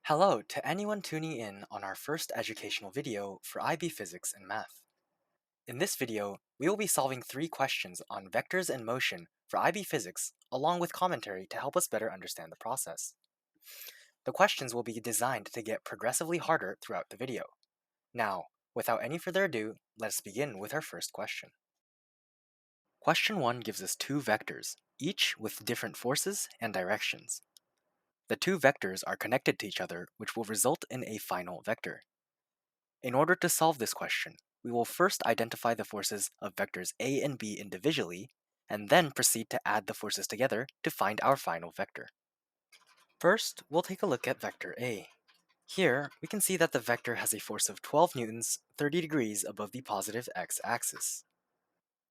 Hello to anyone tuning in on our first educational video for IB Physics and Math. In this video, we will be solving three questions on vectors and motion for IB Physics, along with commentary to help us better understand the process. The questions will be designed to get progressively harder throughout the video. Now, without any further ado, let's begin with our first question. Question 1 gives us two vectors, each with different forces and directions. The two vectors are connected to each other, which will result in a final vector. In order to solve this question, we will first identify the forces of vectors A and B individually, and then proceed to add the forces together to find our final vector. First, we'll take a look at vector A. Here, we can see that the vector has a force of 12 newtons, 30 degrees above the positive x-axis.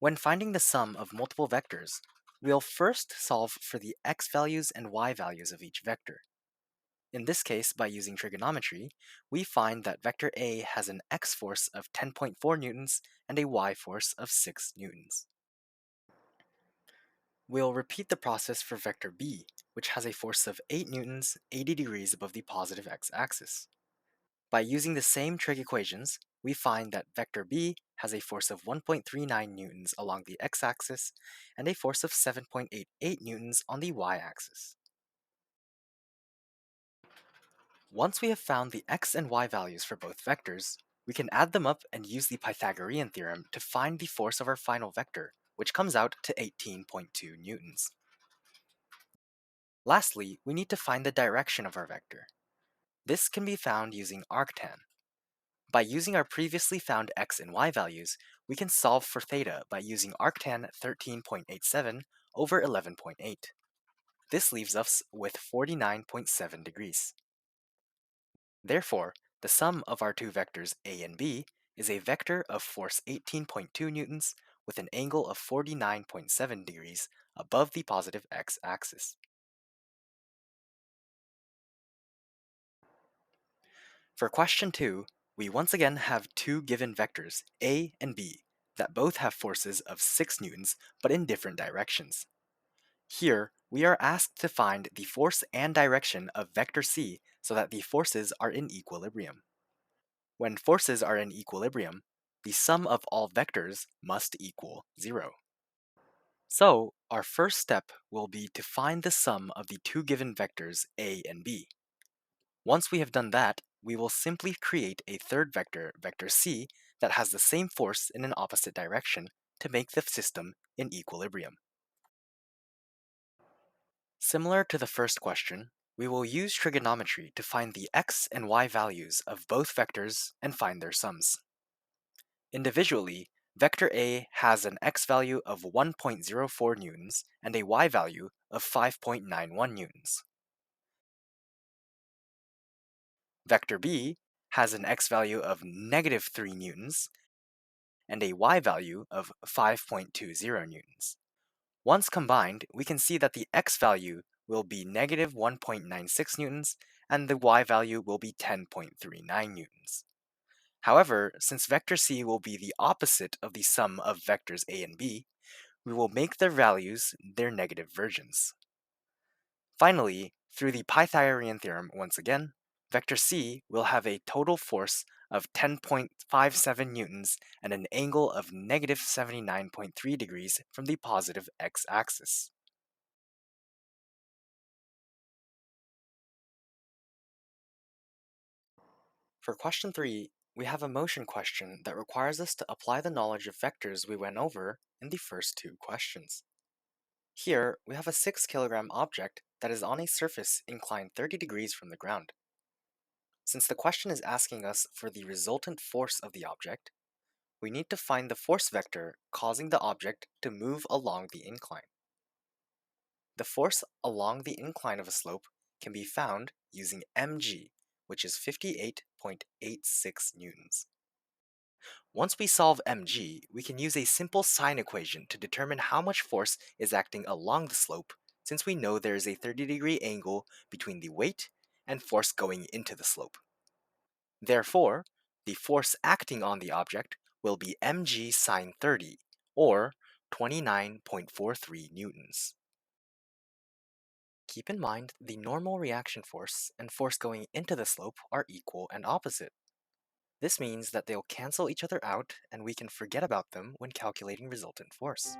When finding the sum of multiple vectors, we'll first solve for the x values and y values of each vector. In this case, by using trigonometry, we find that vector A has an x force of 10.4 newtons and a y force of 6 newtons. We'll repeat the process for vector B, which has a force of 8 newtons, 80 degrees above the positive x-axis. By using the same trig equations, we find that vector B has a force of 1.39 newtons along the x-axis and a force of 7.88 newtons on the y-axis. Once we have found the x and y values for both vectors, we can add them up and use the Pythagorean theorem to find the force of our final vector, which comes out to 18.2 newtons. Lastly, we need to find the direction of our vector. This can be found using arctan. By using our previously found x and y values, we can solve for theta by using arctan 13.87 over 11.8. This leaves us with 49.7 degrees. Therefore, the sum of our two vectors A and B is a vector of force 18.2 newtons with an angle of 49.7 degrees above the positive x-axis. For question 2, we once again have two given vectors, A and B, that both have forces of 6 newtons but in different directions. Here, we are asked to find the force and direction of vector C so that the forces are in equilibrium. When forces are in equilibrium, the sum of all vectors must equal 0. So, our first step will be to find the sum of the two given vectors A and B. Once we have done that, we will simply create a third vector, vector C, that has the same force in an opposite direction to make the system in equilibrium. Similar to the first question, we will use trigonometry to find the x and y values of both vectors and find their sums. Individually, vector A has an x value of 1.04 newtons and a y value of 5.91 newtons. Vector B has an x value of negative 3 newtons and a y value of 5.20 newtons. Once combined, we can see that the x value will be negative 1.96 newtons and the y value will be 10.39 newtons. However, since vector C will be the opposite of the sum of vectors A and B, we will make their values their negative versions. Finally, through the Pythagorean theorem once again, vector C will have a total force of 10.57 newtons and an angle of negative 79.3 degrees from the positive x-axis. For question 3, we have a motion question that requires us to apply the knowledge of vectors we went over in the first two questions. Here, we have a 6 kilogram object that is on a surface inclined 30 degrees from the ground. Since the question is asking us for the resultant force of the object, we need to find the force vector causing the object to move along the incline. The force along the incline of a slope can be found using mg, which is 58.86 newtons. Once we solve mg, we can use a simple sine equation to determine how much force is acting along the slope, since we know there is a 30-degree angle between the weight and force going into the slope. Therefore, the force acting on the object will be mg sine 30, or 29.43 newtons. Keep in mind the normal reaction force and force going into the slope are equal and opposite. This means that they'll cancel each other out and we can forget about them when calculating resultant force.